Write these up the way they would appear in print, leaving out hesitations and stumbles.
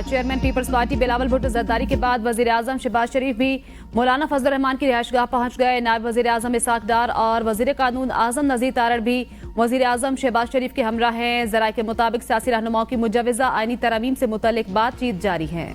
Chairman Peoples Party Bilawal Bhutto Zardari के बाद वजीर आजम शहबाज शरीफ भी मौलाना फजल रहमान की रिहायशगाह पहुंच गए। नायब वजीर आजम इसाक डार और वजीर कानून आजम नजीर तारड़ भी वजीर आजम शहबाज शरीफ के हमरा हैं। जराये के मुताबिक सियासी रहनुमाओं की मुजवजा आईनी तरमीम से मुतल्लिक बातचीत जारी है।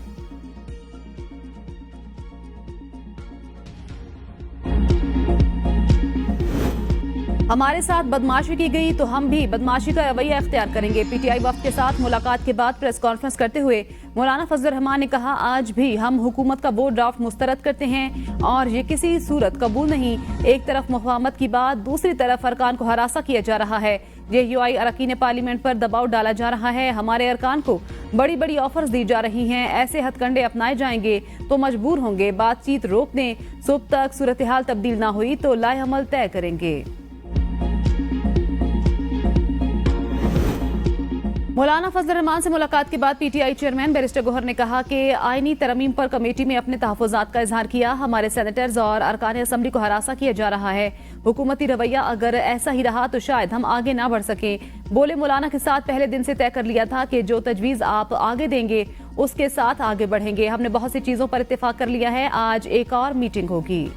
हमारे साथ बदमाशी की गई तो हम भी बदमाशी का रवैया इख्तियार करेंगे। पीटीआई वफ्द के साथ मुलाकात के बाद प्रेस कॉन्फ्रेंस करते हुए मौलाना फजल रहमान ने कहा, आज भी हम हुकूमत का बोर्ड ड्राफ्ट मुस्तरद करते हैं और ये किसी सूरत कबूल नहीं। एक तरफ मुफाहमत की बात, दूसरी तरफ अरकान को हरासा किया जा रहा है। JUI अरकान पार्लियामेंट पर दबाव डाला जा रहा है। हमारे अरकान को बड़ी बड़ी ऑफर्स दी जा रही हैं। ऐसे हथकंडे अपनाए जाएंगे तो मजबूर होंगे बातचीत रोक दें। सुबह तक सूरत हाल तब्दील ना हुई तो लाए अमल तय करेंगे। मौलाना फजल रहमान से मुलाकात के बाद PTI चेयरमैन बैरिस्टर गौहर ने कहा कि आईनी तरमीम पर कमेटी में अपने तहफ़्फ़ुज़ात का इजहार किया। हमारे सेनेटर्स और अरकान असम्बली को हरासा किया जा रहा है। हुकूमती रवैया अगर ऐसा ही रहा तो शायद हम आगे ना बढ़ सके। बोले, मौलाना के साथ पहले दिन से तय कर लिया था कि जो तजवीज़ आप आगे देंगे उसके साथ आगे बढ़ेंगे। हमने बहुत सी चीज़ों पर इत्तेफाक कर लिया है। आज एक और मीटिंग होगी।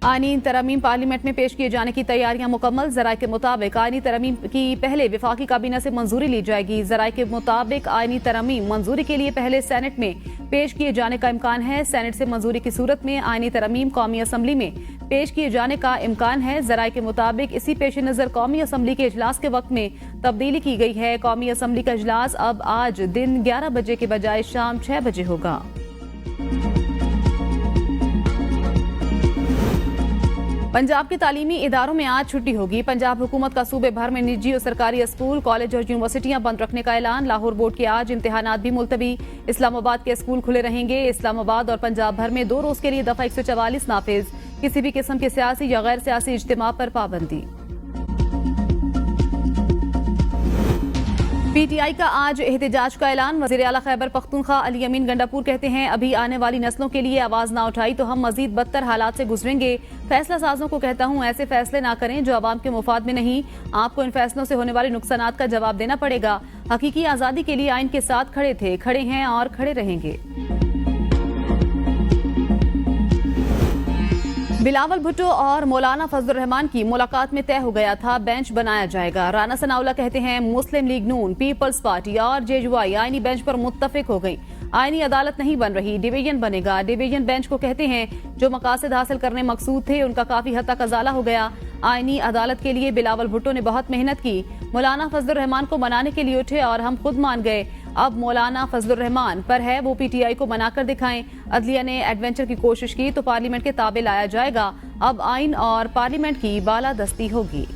आईनी तरमीम पार्लियामेंट में पेश किए जाने की तैयारियां मुकम्मल। जराये के मुताबिक आईनी तरमीम की पहले विफाकी काबीना से मंजूरी ली जाएगी। जराये के मुताबिक आईनी तरमीम मंजूरी के लिए पहले सेनेट में पेश किए जाने का इम्कान है। सेनेट से मंजूरी की सूरत में आईनी तरमीम कौमी असम्बली में पेश किए जाने का इम्कान है। जराये के मुताबिक इसी पेश नजर कौमी असम्बली के इजलास के वक्त में तब्दीली की गई है। कौमी असम्बली का इजलास अब आज दिन 11 बजे के बजाय शाम 6 बजे होगा। पंजाब के तालीमी इदारों में आज छुट्टी होगी। पंजाब हुकूमत का सूबे भर में निजी और सरकारी स्कूल, कॉलेज और यूनिवर्सिटियां बंद रखने का ऐलान। लाहौर बोर्ड के आज इम्तिहानात भी मुलतवी। इस्लामाबाद के स्कूल खुले रहेंगे। इस्लामाबाद और पंजाब भर में 2 रोज के लिए दफा 144 नाफिज। किसी भी किस्म के सियासी या गैर सियासी इज्तिमा पर पाबंदी। PTI का आज एहतजाज का ऐलान। वज़ीर आला खैबर पख्तूनख्वा अली अमीन गंडापुर कहते हैं, अभी आने वाली नस्लों के लिए आवाज ना उठाई तो हम मजीद बदतर हालात से गुजरेंगे। फैसला साजों को कहता हूं, ऐसे फैसले ना करें जो अवाम के मुफाद में नहीं। आपको इन फैसलों से होने वाले नुकसानात का जवाब देना पड़ेगा। हकीकी आजादी के लिए आइन के साथ खड़े थे, खड़े हैं और खड़े रहेंगे। बिलावल भुट्टो और मौलाना फजल रहमान की मुलाकात में तय हो गया था बेंच बनाया जाएगा। राना सनाउल्लाह कहते हैं, मुस्लिम लीग नून, पीपल्स पार्टी और JUI आईनी बेंच पर मुत्तफिक हो गई। आईनी अदालत नहीं बन रही, डिवीजन बनेगा। डिवीजन बेंच को कहते हैं जो मकासद हासिल करने मकसूद थे उनका काफी हद तक अजाला हो गया। आईनी अदालत के लिए बिलावल भुट्टो ने बहुत मेहनत की। मौलाना फजल रहमान को मनाने के लिए उठे और हम खुद मान गए। अब मौलाना फजल रहमान पर है वो PTI को मनाकर दिखाएं। अदलिया ने एडवेंचर की कोशिश की तो पार्लियामेंट के ताबे लाया जाएगा। अब आइन और पार्लियामेंट की बालादस्ती होगी।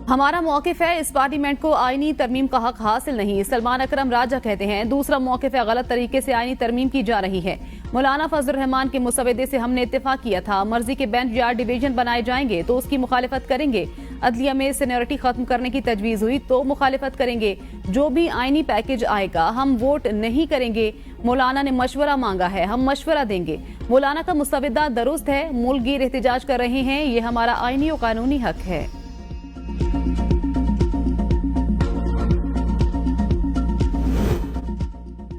हमारा मौक़िफ़ है, इस पार्लियामेंट को आईनी तरमीम का हक हासिल नहीं। सलमान अकरम राजा कहते हैं, दूसरा मौक़िफ़ है, गलत तरीके से आईनी तरमीम की जा रही है। मौलाना फजल रहमान के मुसवदे से हमने इत्तेफाक किया था। मर्जी के बेंच या डिवीजन बनाए जाएंगे तो उसकी मुखालिफत करेंगे। अदलिया में सीनियरिटी खत्म करने की तजवीज़ हुई तो मुखालिफत करेंगे। जो भी आईनी पैकेज आएगा हम वोट नहीं करेंगे। मौलाना ने मशवरा मांगा है, हम मशवरा देंगे। मौलाना का मुसवदा दुरुस्त है। मुल्कगीर एहतजाज कर रहे हैं, ये हमारा आईनी और कानूनी हक है।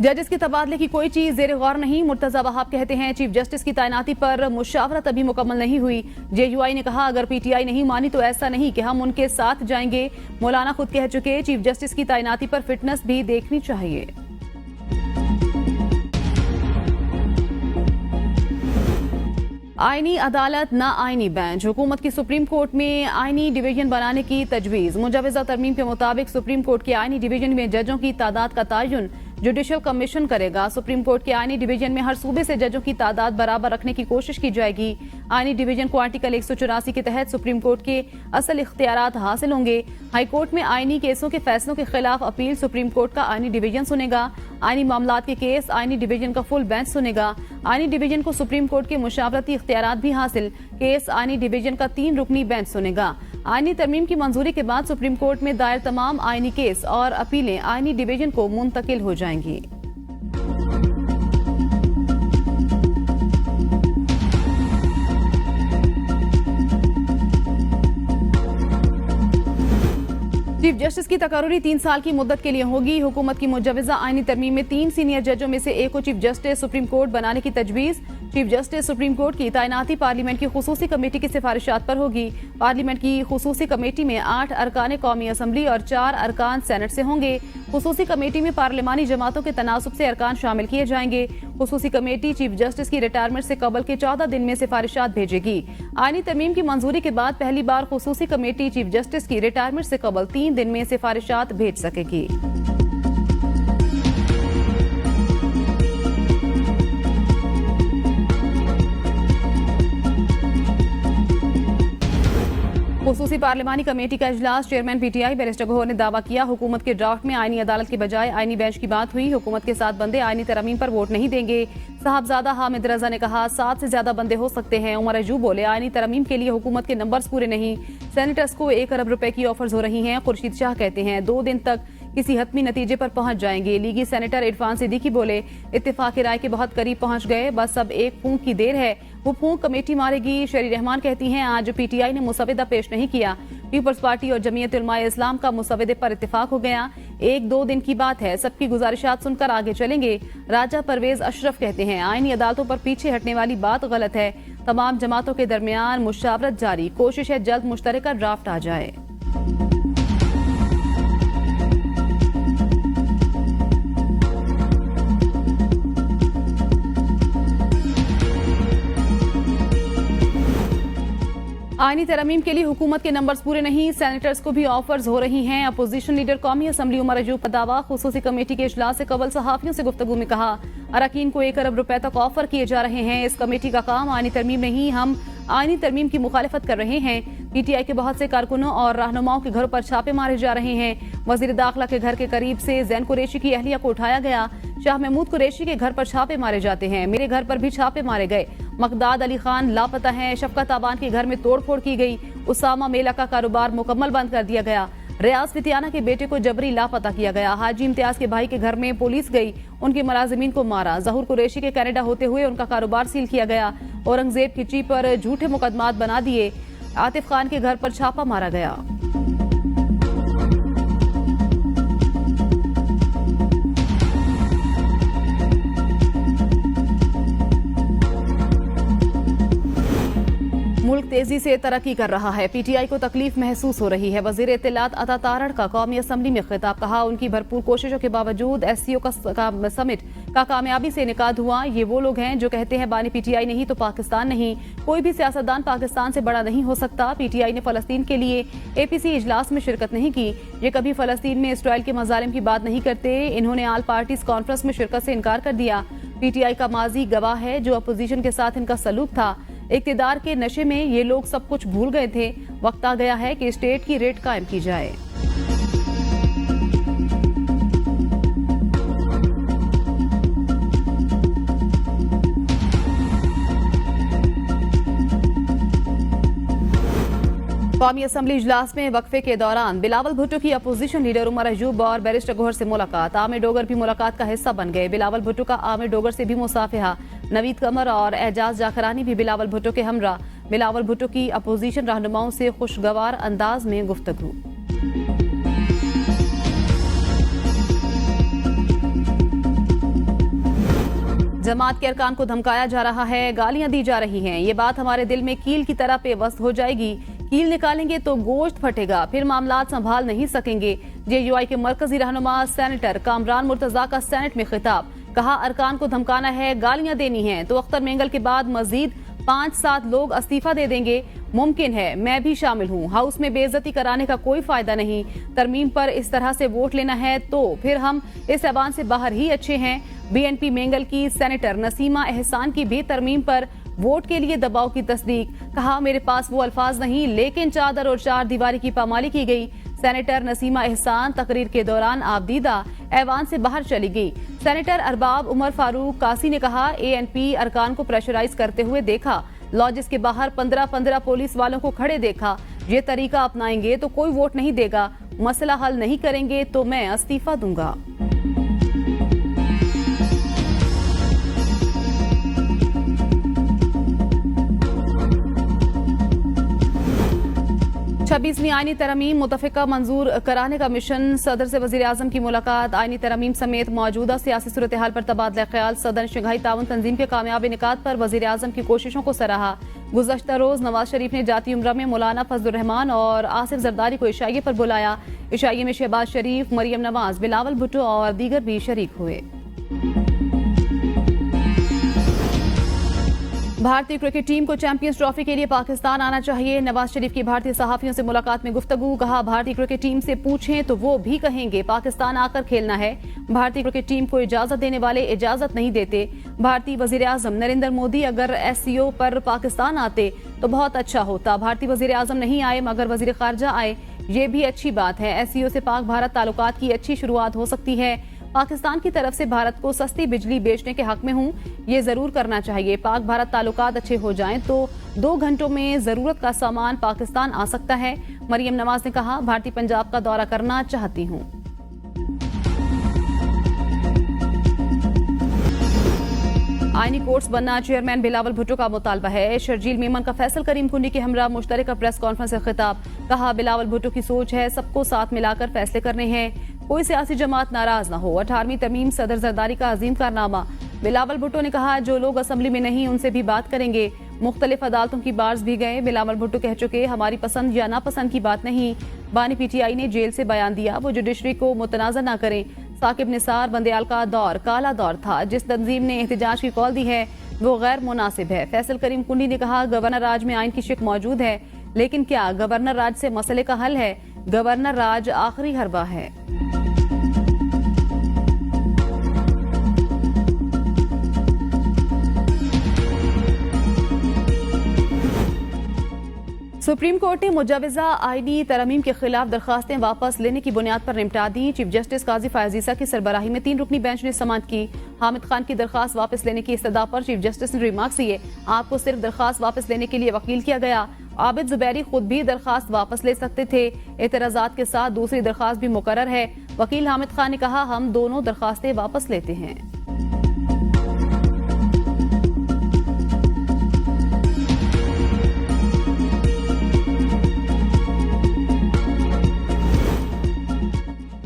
जजेस के तबादले की कोई चीज ज़ेर गौर नहीं। मुर्तजा वहाब कहते हैं, चीफ जस्टिस की तैनाती पर मुशावरत अभी मुकम्मल नहीं हुई। JUI ने कहा, अगर PTI नहीं मानी तो ऐसा नहीं कि हम उनके साथ जाएंगे। मौलाना खुद कह चुके, चीफ जस्टिस की तैनाती पर फिटनेस भी देखनी चाहिए। आईनी अदालत न आईनी बेंच। हुकूमत की सुप्रीम कोर्ट में आईनी डिवीजन बनाने की तजवीज़। मुजवजा तरमीम के मुताबिक सुप्रीम कोर्ट के आईनी डिवीजन में जजों की तादाद का तयन जुडिशल कमीशन करेगा। सुप्रीम कोर्ट के आईनी डिवीजन में हर सूबे से जजों की तादाद बराबर रखने की कोशिश की जाएगी। आईनी डिवीजन को आर्टिकल 184 के तहत सुप्रीम कोर्ट के असल इख्तियारात हासिल होंगे। हाई कोर्ट में आईनी केसों के फैसलों के खिलाफ अपील सुप्रीम कोर्ट का आईनी डिवीजन सुनेगा। आईनी मामलात के केस आईनी डिवीजन का फुल बेंच सुनेगा। आईनी डिवीजन को सुप्रीम कोर्ट के मुशावरती इख्तियारात भी हासिल। केस आईनी डिवीजन का 3 रुकनी बेंच सुनेगा। आईनी तरमीम की मंजूरी के बाद सुप्रीम कोर्ट में दायर तमाम आईनी केस और अपीलें आईनी डिवीजन को मुंतकिल हो जाएंगी। जस्टिस की तकर्री 3 साल की मुद्दत के लिए होगी। हुकूमत की मुजवजा आईनी तरमीम में 3 सीनियर जजों में से एक को चीफ जस्टिस सुप्रीम कोर्ट बनाने की तजवीज़। चीफ जस्टिस सुप्रीम कोर्ट की तैनाती पार्लियामेंट की खुसूसी कमेटी की सिफारिशात पर होगी। पार्लियामेंट की खुसूसी कमेटी में 8 अरकान कौमी असम्बली और 4 अरकान सेनेट से होंगे। खुसूसी कमेटी में पार्लिमानी जमातों के तनासुब से अरकान शामिल किए जाएंगे। खुसूसी कमेटी चीफ जस्टिस की रिटायरमेंट से कबल के 14 दिन में सिफारिशात भेजेगी। आईनी तरमीम की मंजूरी के बाद पहली बार खुसूसी कमेटी चीफ जस्टिस की रिटायरमेंट से कबल 3 दिन में सिफारिशात भेज सकेगी। खुसूसी पार्लिमानी कमेटी का इजलास चेयरमैन पीटीआई बैरिस्टर गौहर ने दावा किया, हुकूमत के ड्राफ्ट में आईनी अदालत के बजाय आईनी बेंच की बात हुई। हुकूमत के 7 बंदे आईनी तरमीम पर वोट नहीं देंगे। साहबजादा हामिद रजा ने कहा 7 से ज्यादा बंदे हो सकते हैं। उमर अयूब बोले आईनी तरमीम के लिए हुकूमत के नंबर्स पूरे नहीं। सेनेटर्स को 1 अरब रुपए की ऑफर्स हो रही हैं। खुर्शीद शाह कहते हैं 2 दिन तक किसी हतमी नतीजे पर पहुंच जाएंगे। लीगी सेनेटर इरफान सिद्दीकी बोले इत्तेफाक राय के बहुत करीब पहुंच गए, बस अब एक फूंक की देर है, वो फूंक कमेटी मारेगी। शरी रहमान कहती हैं आज पीटीआई ने मुसविदा पेश नहीं किया। पीपल्स पार्टी और जमीयत उलमाए इस्लाम का मुसविदे पर इत्तेफाक हो गया। 1-2 दिन की बात है, सबकी गुजारिशात सुनकर आगे चलेंगे। राजा परवेज अशरफ कहते हैं आईनी अदालतों पर पीछे हटने वाली बात गलत है। तमाम जमातों के दरमियान मुशावरत जारी, कोशिश है जल्द मुश्तरका ड्राफ्ट आ जाए। आईनी तरमीम के लिए हुकूमत के नंबर्स पूरे नहीं, सेनेटर्स को भी ऑफर्स हो रही हैं। अपोजिशन लीडर कौमी असम्बली उमर अयूब का दावा, खुसूसी कमेटी के इजलास से कबल सहाफियों से गुफ्तगू में कहा अरकान को 1 अरब रुपए तक ऑफर किए जा रहे हैं। इस कमेटी का काम आईनी तरमीम नहीं, हम आईनी तरमीम की मुखालिफत कर रहे हैं। पीटीआई के बहुत से कारकुनों और रहनुमाओं के घरों पर छापे मारे जा रहे हैं। वजीर दाखिला के घर के करीब से जैन कुरैशी की अहलिया को उठाया गया। शाह महमूद कुरैशी के घर पर छापे मारे जाते हैं। मेरे घर पर भी छापे मारे गए। मकदाद अली खान लापता हैं। शफकत आबान के घर में तोड़फोड़ की गई। उसामा मेला का कारोबार मुकम्मल बंद कर दिया गया। रियाज फितियाना के बेटे को जबरी लापता किया गया। हाजी इम्तियाज के भाई के घर में पुलिस गई, उनके मुलाजिमीन को मारा। जहूर कुरैशी के कनाडा होते हुए उनका कारोबार सील किया गया। औरंगजेब की ची पर झूठे मुकदमात बना दिए। आतिफ खान के घर पर छापा मारा गया। मुल्क तेजी से तरक्की कर रहा है, पीटीआई को तकलीफ महसूस हो रही है। वजीर इत्तलात अता तारड़ का कौमी असम्बली में खिताब, कहा उनकी भरपूर कोशिशों के बावजूद एससीओ का समिट का कामयाबी से इनेकाद हुआ। ये वो लोग हैं जो कहते हैं बानी पीटीआई नहीं तो पाकिस्तान नहीं। कोई भी सियासतदान पाकिस्तान से बड़ा नहीं हो सकता। पीटीआई ने फलस्तीन के लिए एपीसी इजलास में शिरकत नहीं की। ये कभी फलस्तीन में इसराइल के मजालिम की बात नहीं करते। इन्होंने आल पार्टीज कॉन्फ्रेंस में शिरकत से इनकार कर दिया। पीटीआई का माजी गवाह है जो अपोजिशन के साथ इनका सलूक था। इक्तिदार के नशे में ये लोग सब कुछ भूल गए थे। वक्त आ गया है कि स्टेट की रेट कायम की जाए। कौमी असम्बली इजलास में वक्फे के दौरान बिलावल भुट्टो की अपोजिशन लीडर उमर अयूब और बैरिस्टर गौहर से मुलाकात। आमिर डोगर भी मुलाकात का हिस्सा बन गए। बिलावल भुट्टो का आमिर डोगर से भी मुसाफिहा। नवीद कमर और एजाज जाखरानी भी बिलावल भुट्टो के हमरा। बिलावल भुट्टो की अपोजिशन रहनुमाओं से खुशगवार अंदाज में गुफ्तगू। जमात के अरकान को धमकाया जा रहा है, गालियां दी जा रही हैं। ये बात हमारे दिल में कील की तरह पेवस्त हो जाएगी। कील निकालेंगे तो गोश्त फटेगा, फिर मामलात संभाल नहीं सकेंगे। जेयूआई के मरकजी रहनुमा सेनेटर कामरान मुर्तजा का सेनेट में खिताब, कहा अरकान को धमकाना है, गालियां देनी है तो अख्तर मेंगल के बाद मजीद 5-7 लोग इस्तीफा दे देंगे। मुमकिन है मैं भी शामिल हूँ। हाउस में बेइज्जती कराने का कोई फायदा नहीं। तरमीम पर इस तरह से वोट लेना है तो फिर हम इस ऐवान से बाहर ही अच्छे हैं। बीएनपी मेंगल की सेनेटर नसीमा एहसान की भी तरमीम पर वोट के लिए दबाव की तस्दीक, कहा मेरे पास वो अल्फाज नहीं लेकिन चादर और चार दीवारी की पामाली की गई। सेनेटर नसीमा एहसान तकरीर के दौरान आबदीदा ऐवान से बाहर चली गई। सेनेटर अरबाब उमर फारूक कासी ने कहा एएनपी अरकान को प्रेशराइज करते हुए देखा। लॉजिस के बाहर 15-15 पुलिस वालों को खड़े देखा। ये तरीका अपनाएंगे तो कोई वोट नहीं देगा। मसला हल नहीं करेंगे तो मैं इस्तीफा दूंगा। 26वीं आईनी तरमीम मुतफ़िका मंजूर कराने का मिशन, सदर से वज़ीर आज़म की मुलाकात, आईनी तरमीम समेत मौजूदा सियासी सूरत हाल पर तबादला ख्याल, सदर शंघाई ताउन तंजीम के कामयाब इनेकाद पर वज़ीर आज़म की कोशिशों को सराहा। गुज़श्ता रोज़ नवाज शरीफ ने जाती उम्रा में मौलाना फजलुर रहमान और आसिफ जरदारी को इशाइये पर बुलाया। इशाइये में शहबाज शरीफ, मरियम नवाज, बिलावल भुट्टो और दीगर भी शरीक हुए। भारतीय क्रिकेट टीम को चैंपियंस ट्रॉफी के लिए पाकिस्तान आना चाहिए। नवाज शरीफ की भारतीय सहाफियों से मुलाकात में गुफ्तगू, कहा भारतीय क्रिकेट टीम से पूछें तो वो भी कहेंगे पाकिस्तान आकर खेलना है। भारतीय क्रिकेट टीम को इजाजत देने वाले इजाजत नहीं देते। भारतीय वजीर आजम नरेंद्र मोदी अगर SCO पर पाकिस्तान आते तो बहुत अच्छा होता। भारतीय वजीर आजम नहीं आए मगर वजीर खारजा आए, ये भी अच्छी बात है। SCO से पाक भारत ताल्लुकात की अच्छी शुरुआत हो सकती है। पाकिस्तान की तरफ से भारत को सस्ती बिजली बेचने के हक में हूं, ये जरूर करना चाहिए। पाक भारत ताल्लुकात अच्छे हो जाएं तो 2 घंटों में जरूरत का सामान पाकिस्तान आ सकता है। मरियम नवाज ने कहा भारतीय पंजाब का दौरा करना चाहती हूं। आईनी कोर्ट्स बनना चेयरमैन बिलावल भुट्टो का मुतालबा है। शर्जील मेमन का फैसल करीम कुंडी के हमरा मुश्तरका प्रेस कॉन्फ्रेंस से खिताब, कहा बिलावल भुट्टो की सोच है सबको साथ मिलाकर फैसले करने हैं, कोई सियासी जमात नाराज न हो। 18वीं तरमीम सदर जरदारी का अजीम कारनामा। बिलावल भुट्टो ने कहा जो लोग असेंबली में नहीं उनसे भी बात करेंगे। मुख्तलिफ अदालतों की बार्स भी गए। बिलावल भुट्टो कह चुके हमारी पसंद या नापसंद की बात नहीं। बानी PTI ने जेल से बयान दिया वो जुडिशरी को मुतनाज़ा न करें। साकिब निसार बंदयाल का दौर काला दौर था, जिस तंजीम ने एहतजाज की कॉल दी है वो गैर मुनासिब है। फैसल करीम कुंडी ने कहा गवर्नर राज में आइन की शिक मौजूद है, लेकिन क्या गवर्नर राज से मसले का हल है? गवर्नर राज आखिरी हरबा है। सुप्रीम कोर्ट ने मुजवजा आईनी तरमीम के खिलाफ दरखास्तें वापस लेने की बुनियाद पर निपटा दी। चीफ जस्टिस काजी फायजीसा की सरबराही में 3 रुकनी बेंच ने समाअत की। हामिद खान की दरखास्त वापस लेने की इस्तदा पर चीफ जस्टिस ने रिमार्क्स दिए, आपको सिर्फ दरखास्त वापस लेने के लिए वकील किया गया। आबिद जुबैरी खुद भी दरखास्त वापस ले सकते थे। एतराजात के साथ दूसरी दरखास्त भी मुकर्रर है। वकील हामिद खान ने कहा हम दोनों दरखास्तें वापस लेते हैं।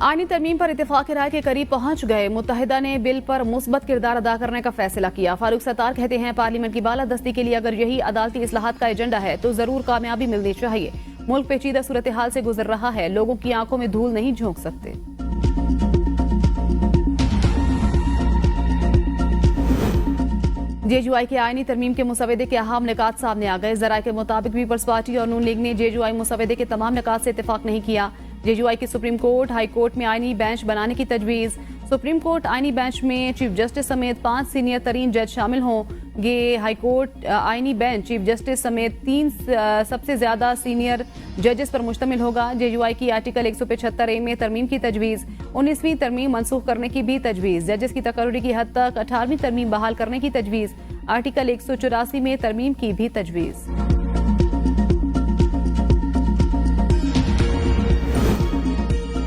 आईनी तरमीम पर इत्तेफाक राय के करीब पहुंच गए। मुत्तहिदा ने बिल पर मुस्बत किरदार अदा करने का फैसला किया। फारूक सत्तार कहते हैं पार्लियामेंट की बालादस्ती के लिए अगर यही अदालती इस्लाहात का एजेंडा है तो जरूर कामयाबी मिलनी चाहिए। मुल्क पेचीदा सूरत हाल से गुजर रहा है, लोगों की आंखों में धूल नहीं झोंक सकते। JUI के आईनी तरमीम के मुसवदे के अहम निकात सामने आ गए। जराये के मुताबिक पीपल्स पार्टी और नून लीग ने JUI मुसवदे के तमाम निकात से इत्तेफाक नहीं किया। JUI की सुप्रीम कोर्ट, हाई कोर्ट में आईनी बेंच बनाने की तजवीज़। सुप्रीम कोर्ट आईनी बेंच में चीफ जस्टिस समेत 5 सीनियर तरीन जज शामिल होंगे। हाई कोर्ट आईनी बेंच चीफ जस्टिस समेत 3 सबसे ज्यादा सीनियर जजेस पर मुश्तमिल होगा। JUI की आर्टिकल 175A में तरमीम की तजवीज़। 19वीं तरमीम मनसूख करने की भी तजवीज़। जजेस की तकर्री की हद तक 18वीं तरमीम बहाल करने की तजवीज़। आर्टिकल 184 में तरमीम की भी तजवीज़।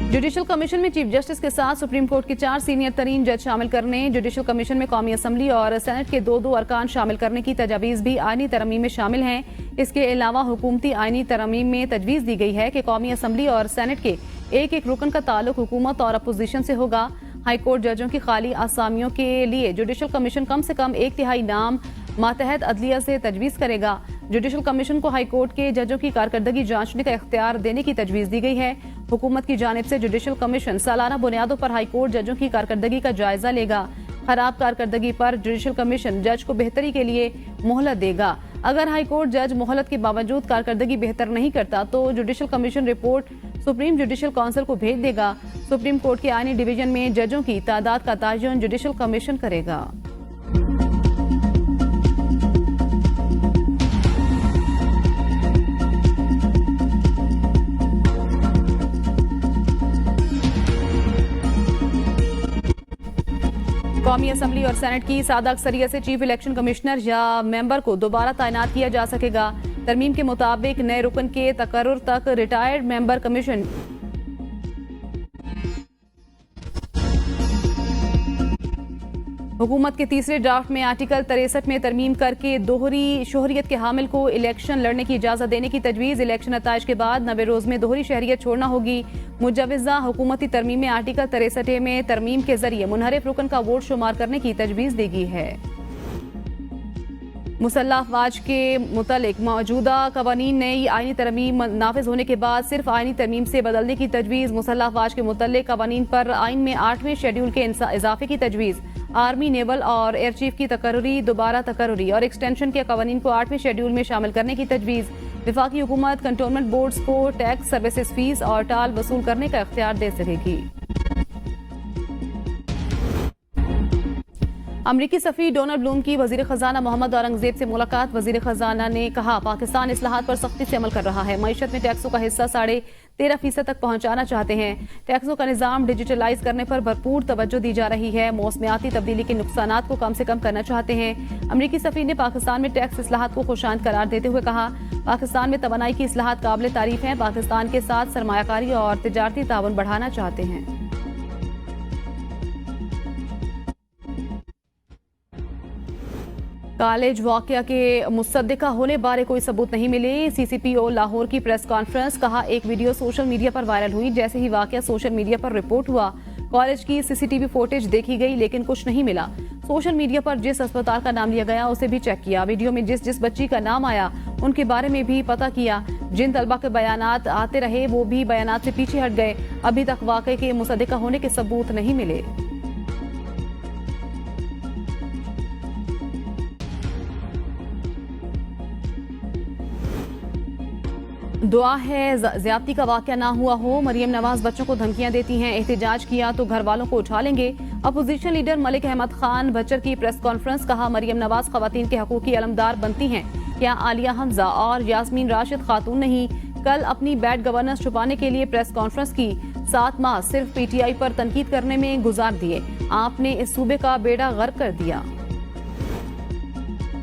जुडिशल कमीशन में चीफ जस्टिस के साथ सुप्रीम कोर्ट के 4 सीनियर तरीन जज शामिल करने, जुडिशल कमीशन में कौमी असम्बली और सेनेट के 2 अरकान शामिल करने की तजावीज़ भी आईनी तरमीम में शामिल हैं। इसके अलावा हुकूमती आईनी तरमीम में तजवीज़ दी गई है कि कौमी असम्बली और सेनेट के एक रुकन का ताल्लुक हुकूमत और अपोजिशन से होगा। हाई कोर्ट जजों की खाली आसामियों के लिए जुडिशल कमीशन कम से कम 1/3 नाम मातहत अदलिया से तजवीज़ करेगा। जुडिशल कमीशन को हाई कोर्ट के जजों की कारकर्दगी जांचने का इख्तियार देने की तजवीज़ दी गई है। हुकूमत की जानिब से जुडिशल कमीशन सालाना बुनियादों पर हाई कोर्ट जजों की कारकर्दगी का जायजा लेगा। खराब कारकर्दगी पर जुडिशल कमीशन जज को बेहतरी के लिए मोहलत देगा। अगर हाई कोर्ट जज मोहलत के बावजूद कारकर्दगी बेहतर नहीं करता तो judicial commission report supreme judicial council को भेज देगा। सुप्रीम कोर्ट के आईनी डिवीजन में जजों की तादाद का तयन जुडिशल कमीशन करेगा। कौमी असम्बली और सेनेट की सादा अक्सरियत से चीफ इलेक्शन कमिश्नर या मेंबर को दोबारा तैनात किया जा सकेगा। तरमीम के मुताबिक नए रुकन के तकर्रुर तक रिटायर्ड मेंबर कमीशन हुकूमत के तीसरे ड्राफ्ट में आर्टिकल 63 में तरमीम करके दोहरी शोहरियत के हामिल को इलेक्शन लड़ने की इजाजत देने की तजवीज़। इलेक्शन नताइज के बाद 90 रोज में दोहरी शहरियत छोड़ना होगी। मुजवज़ा हुकूमती तरमीम में आर्टिकल 63 में तरमीम के जरिए मुनहरिफ रुकन का वोट शुमार करने की तजवीज़ दी गई है। मुसल्लह अफवाज के मुतालिक मौजूदा कवानीन नई आईनी तरमीम नाफिज होने के बाद सिर्फ आईनी तरमीम से बदलने की तजवीज़। मुसल्लह अफवाज के मुतालिक कवानीन पर आइन में 8वें शेड्यूल के इजाफे की तजवीज़। आर्मी, नेवल और एयर चीफ की तकर्री, दोबारा तकर्री और एक्सटेंशन के कवानीन को 8वें शेड्यूल में शामिल करने की तजवीज़। वफाकी हुकूमत कंटोनमेंट बोर्ड्स को टैक्स, सर्विसेज फीस और टाल वसूल करने का इख्तियार दे सकेगी। अमरीकी सफ़ीर डोनाल्ड ब्लूम की वज़ीर ख़जाना मोहम्मद औरंगज़ेब से मुलाकात। वज़ीर ख़जाना ने कहा, पाकिस्तान इस्लाहात पर सख्ती से अमल कर रहा है। मईशत में टैक्सों का हिस्सा 13.5% तक पहुंचाना चाहते हैं। टैक्सों का निज़ाम डिजिटलाइज करने पर भरपूर तवज्जो दी जा रही है। मौसमियाती तब्दीली के नुकसानात को कम से कम करना चाहते हैं। अमरीकी सफ़ीर ने पाकिस्तान में टैक्स इस्लाहात को खुशांद करार देते हुए कहा, पाकिस्तान में तवानाई की इस्लाहात काबिल तारीफ हैं। पाकिस्तान के साथ सरमायाकारी और तिजारती ताउन बढ़ाना चाहते हैं। कॉलेज वाकया के मुसद्दिका होने बारे कोई सबूत नहीं मिले। CCPO लाहौर की प्रेस कॉन्फ्रेंस। कहा, एक वीडियो सोशल मीडिया पर वायरल हुई। जैसे ही वाकया सोशल मीडिया पर रिपोर्ट हुआ, कॉलेज की CCTV फुटेज देखी गई, लेकिन कुछ नहीं मिला। सोशल मीडिया पर जिस अस्पताल का नाम लिया गया उसे भी चेक किया। वीडियो में जिस बच्ची का नाम आया उनके बारे में भी पता किया। जिन तलबा के बयानात आते रहे वो भी बयानात से पीछे हट गए। अभी तक वाकये के मुसद्दिका होने के सबूत नहीं मिले। दुआ है ज्यादती का वाकया ना हुआ हो। मरियम नवाज बच्चों को धमकियां देती हैं, एहतजाज किया तो घर वालों को उठा लेंगे। अपोजिशन लीडर मलिक अहमद खान बचर की प्रेस कॉन्फ्रेंस। कहा, मरियम नवाज खवातीन के हकूक की अलमदार बनती हैं। क्या आलिया हमजा और यास्मीन राशिद खातून नहीं? कल अपनी बैड गवर्नेंस छुपाने के लिए प्रेस कॉन्फ्रेंस की। 7 माह सिर्फ PTI पर तनकीद करने में गुजार दिए। आपने इस सूबे का बेड़ा गर्क कर दिया।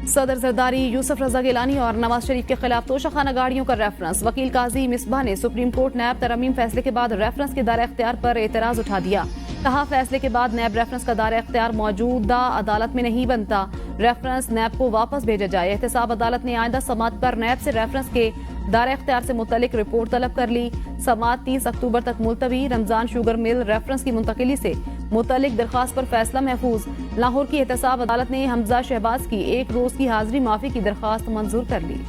सदर जरदारी यूसुफ रजा गिलानी और नवाज शरीफ के खिलाफ तोशाखाना गाड़ियों का रेफरेंस। वकील काजी मिसबाह ने सुप्रीम कोर्ट नैब तरमीम फैसले के बाद रेफरेंस के दायरा इख्तियार पर एतराज उठा दिया। कहा, फैसले के बाद नैब रेफरेंस का दायरा इख्तियार मौजूदा अदालत में नहीं बनता। रेफरेंस नैब को वापस भेजा जाए। एहतसाब अदालत ने आइंदा समात पर नैब से रेफरेंस के दायरा इख्तियार से मुतल्लिक रिपोर्ट तलब कर ली। समात 30 अक्टूबर तक मुलतवी। रमजान शुगर मिल रेफरेंस की मुंतकिली से मुतल्लिक दरख्वास्त पर फैसला महफूज। लाहौर की एहतसाब अदालत ने हमजा शहबाज की 1 रोज की हाजिरी माफी की दरख्वास्त मंजूर कर ली।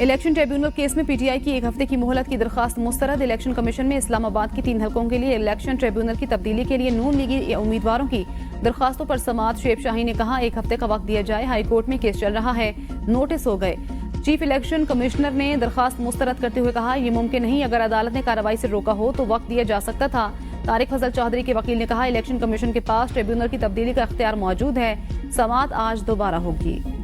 इलेक्शन ट्रिब्यूनल केस में PTI की 1 हफ्ते की मोहलत की दरखास्त मुस्तरद। इलेक्शन कमीशन में इस्लामाबाद की 3 हलकों के लिए इलेक्शन ट्रिब्यूनल की तब्दीली के लिए नून लीगी उम्मीदवारों की दरखास्तों पर समात। शेब शाही ने कहा, 1 हफ्ते का वक्त दिया जाए। हाई कोर्ट में केस चल रहा है, नोटिस हो गए। चीफ इलेक्शन कमिश्नर ने दरखास्त मुस्तरद करते हुए कहा, यह मुमकिन नहीं, अगर अदालत ने कार्रवाई से रोका हो तो वक्त दिया जा सकता था। तारिक फजल चौधरी के वकील ने कहा, इलेक्शन कमीशन के पास ट्रिब्यूनल की तब्दीली का इख्तियार मौजूद है। समात आज दोबारा होगी।